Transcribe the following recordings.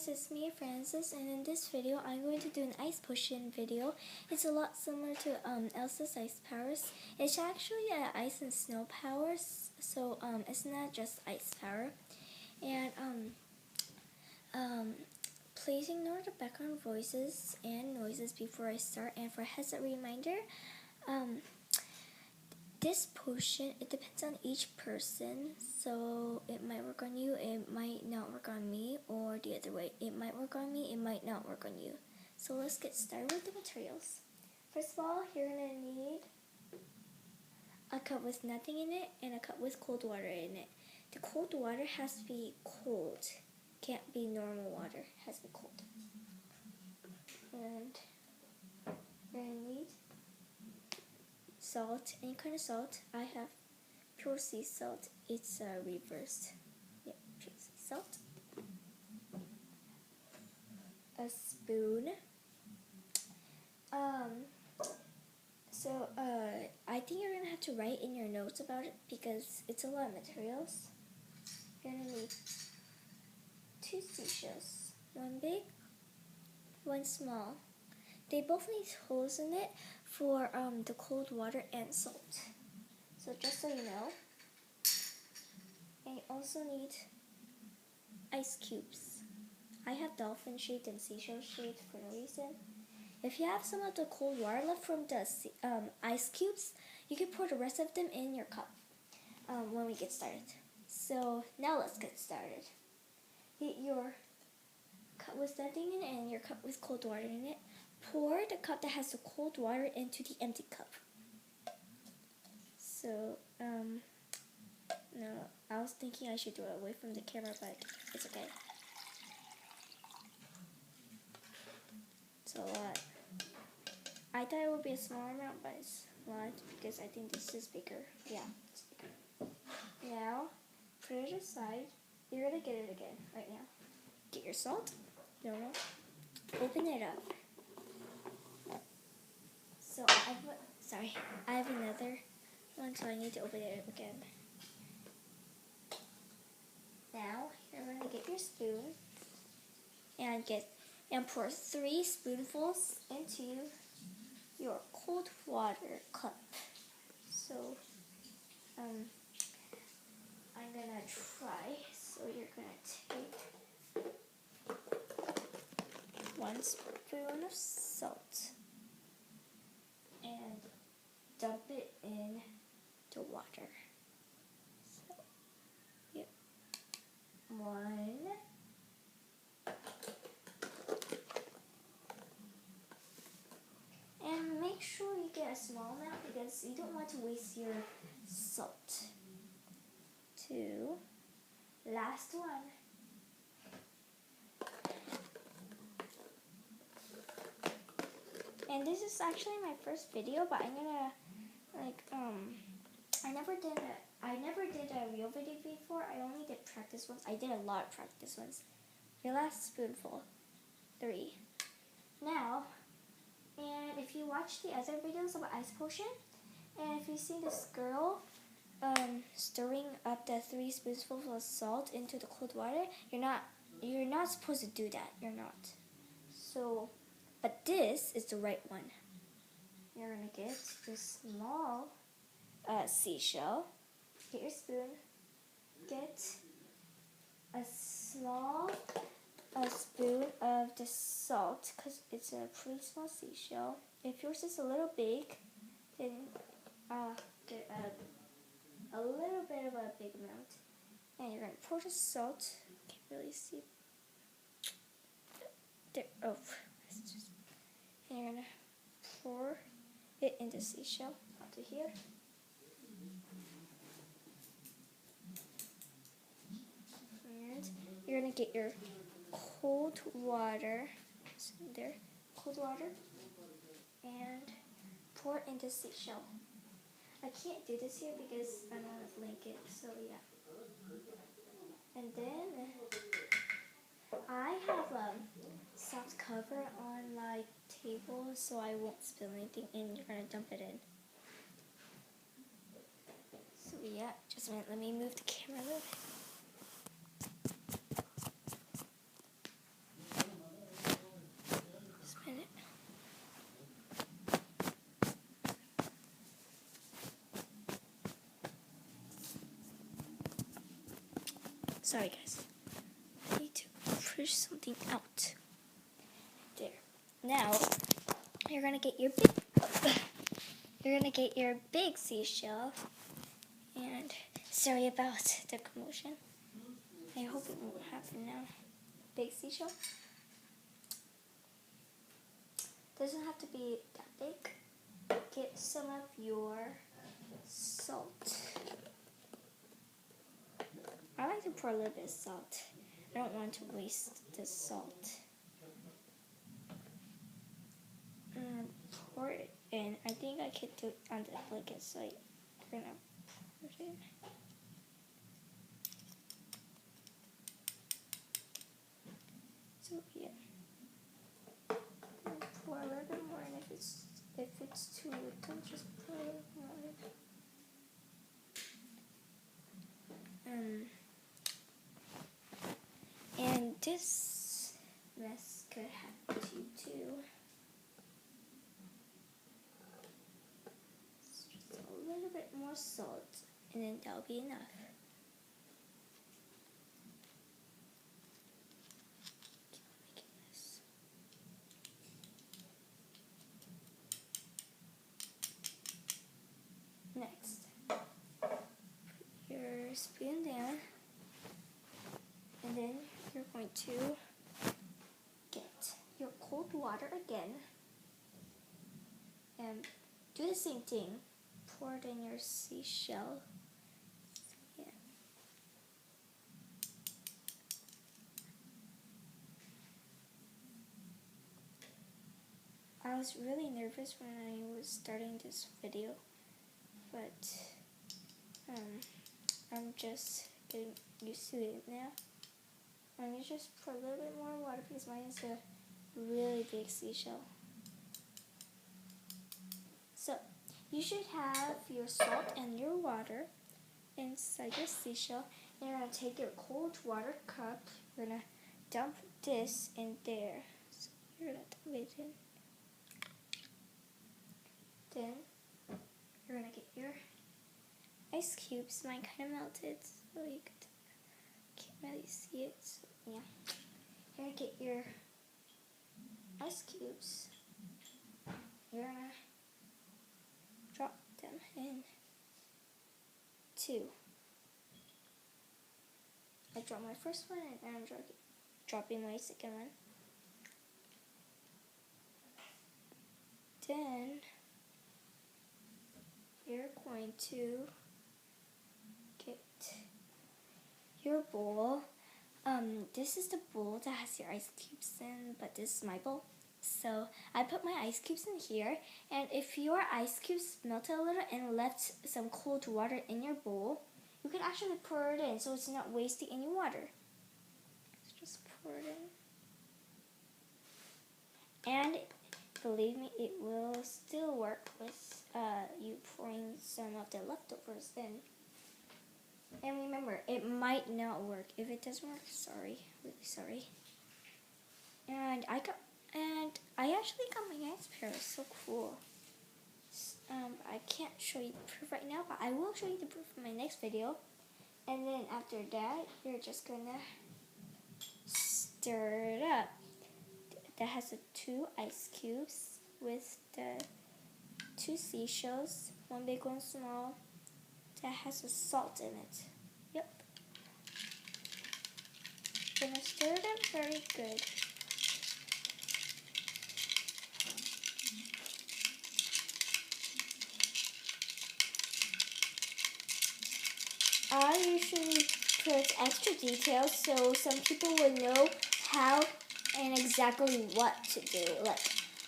guys, it's me Francis, and in this video I'm going to do an ice potion video. It's a lot similar to Elsa's ice powers. It's actually ice and snow powers, so it's not just ice power. And please ignore the background voices and noises before I start. And for a heads up reminder, this potion, it depends on each person, so it might work on you, it might not work on me, or the other way. It might work on me, it might not work on you. So let's get started with the materials. First of all, you're going to need a cup with nothing in it and a cup with cold water in it. The cold water has to be cold. Can't be normal water, it has to be cold. And you're going to need salt, any kind of salt. I have pure sea salt. It's reversed. Yeah, pure sea salt. A spoon. I think you're gonna have to write in your notes about it because it's a lot of materials. You're gonna need 2 seashells, one big, one small. They both need holes in it for the cold water and salt. So just so you know. And you also need ice cubes. I have dolphin shaped and seashell shaped for no reason. If you have some of the cold water left from the ice cubes, you can pour the rest of them in your cup when we get started. So now let's get started. Get your cup with nothing in it and your cup with cold water in it. Pour the cup that has the cold water into the empty cup. So, no, I was thinking I should do it away from the camera, but it's okay. It's a lot. I thought it would be a smaller amount, but it's a lot because I think this is bigger. Yeah, it's bigger. Now, put it aside. You're gonna get it again right now. Get your salt. No. Open it up. So I have another one, so I need to open it up again. Now you're going to get your spoon and pour 3 spoonfuls into your cold water cup. So I'm gonna try. So you're gonna take 1 spoon of salt and dump it in the water. So, yep. 1. And make sure you get a small amount because you don't want to waste your salt. 2. Last one. And this is actually my first video, but I'm gonna I never did a real video before. I only did practice ones. I did a lot of practice ones. Your last spoonful. 3. Now, and if you watch the other videos about ice potion, and if you see this girl stirring up the 3 spoonfuls of salt into the cold water, you're not supposed to do that. You're not. So, but this is the right one. You're gonna get this small seashell. Get your spoon. Get a small spoon of the salt because it's a pretty small seashell. If yours is a little big, then get a little bit of a big amount. And you're gonna pour the salt. Can't really see. There. Oh. And you're gonna pour it in the seashell onto here. And you're gonna get your cold water, there, cold water, and pour it into the seashell. I can't do this here because I don't have a blanket, so yeah. And then I have a soft cover on my table so I won't spill anything, and you're gonna dump it in. So yeah, just a minute, let me move the camera a little bit. Sorry guys. I need to push something out. There. Now you're gonna get your big seashell. And sorry about the commotion. I hope it won't happen now. Big seashell. Doesn't have to be that big. Get some of your salt. I like to pour a little bit of salt. I don't want to waste the salt. And pour it in. I think I could do it on the blanket, so I'm gonna pour it in. So yeah. Pour a little bit more, and if it's too little, just pour a little more. And this mess could happen to you too. Just a little bit more salt, and then that'll be enough. Next, put your spoon down, and then you're going to get your cold water again, and do the same thing. Pour it in your seashell. Yeah. I was really nervous when I was starting this video, but I'm just getting used to it now. I'm going to just pour a little bit more water because mine is a really big seashell. So, you should have your salt and your water inside your seashell. And you're going to take your cold water cup. You're going to dump this in there. So, you're going to dump it in. Then, you're going to get your ice cubes. Mine kind of melted, so you can't really see it. So, yeah. You're going to get your ice cubes. You're going to drop them in two. I dropped my first one, and I'm dropping my second one. Then you're going to get your bowl. This is the bowl that has your ice cubes in, but this is my bowl. So I put my ice cubes in here, and if your ice cubes melted a little and left some cold water in your bowl, you can actually pour it in so it's not wasting any water. So just pour it in. And believe me, it will still work with you pouring some of the leftovers in. And remember, it might not work. If it doesn't work, sorry, really sorry. And I actually got my ice pair. It's so cool. I can't show you the proof right now, but I will show you the proof in my next video. And then after that, you're just gonna stir it up. That has the 2 ice cubes with the 2 seashells, one big, one small. That has the salt in it. Yep. Gonna stir it up very good. I usually put extra details so some people would know how and exactly what to do, like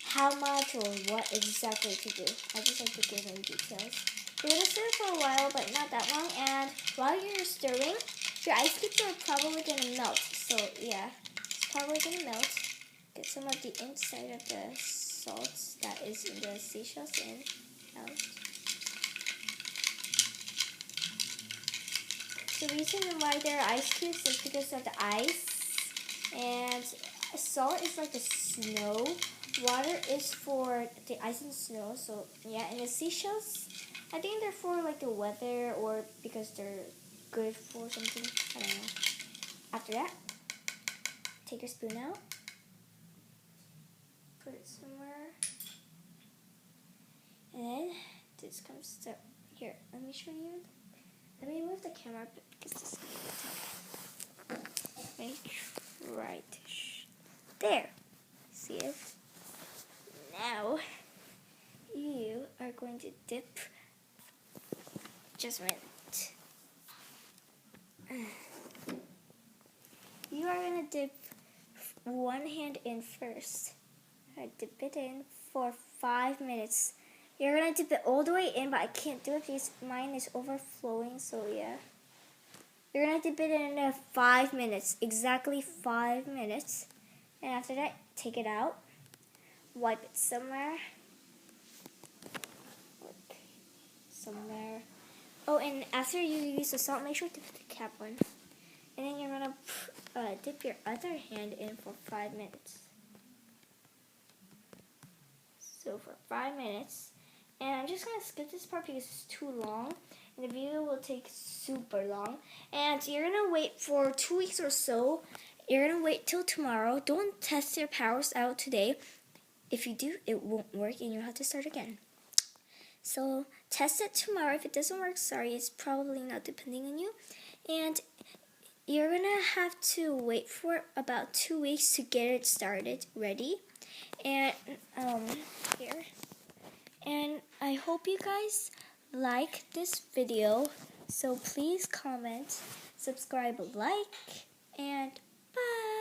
how much or what exactly to do. I just like to give them details. You're going to stir for a while, but not that long, and while you're stirring, your ice cubes are probably going to melt. So yeah, it's probably going to melt. Get some of the inside of the salt that is in the seashells in out. The reason why there are ice cubes is because of the ice, and salt is like the snow. Water is for the ice and snow. So yeah, and the seashells, I think they're for like the weather or because they're good for something. I don't know. After that, take your spoon out, put it somewhere, and then this comes to here. Let me show you. Let me move the camera a bit because this is going to make right there. See it? Now you are going to dip. Just a minute. You are going to dip one hand in first. Dip it in for 5 minutes. You're going to dip it all the way in, but I can't do it because mine is overflowing, so yeah. You're going to dip it in 5 minutes, exactly 5 minutes. And after that, take it out, wipe it somewhere. Oh, and after you use the salt, make sure to put the cap on. And then you're going to dip your other hand in for 5 minutes. So for 5 minutes. And I'm just going to skip this part because it's too long. And the video will take super long. And you're going to wait for 2 weeks or so. You're going to wait till tomorrow. Don't test your powers out today. If you do, it won't work and you'll have to start again. So test it tomorrow. If it doesn't work, sorry, it's probably not depending on you. And you're going to have to wait for about 2 weeks to get it started, ready. And here. And I hope you guys like this video. So please comment, subscribe, like, and bye.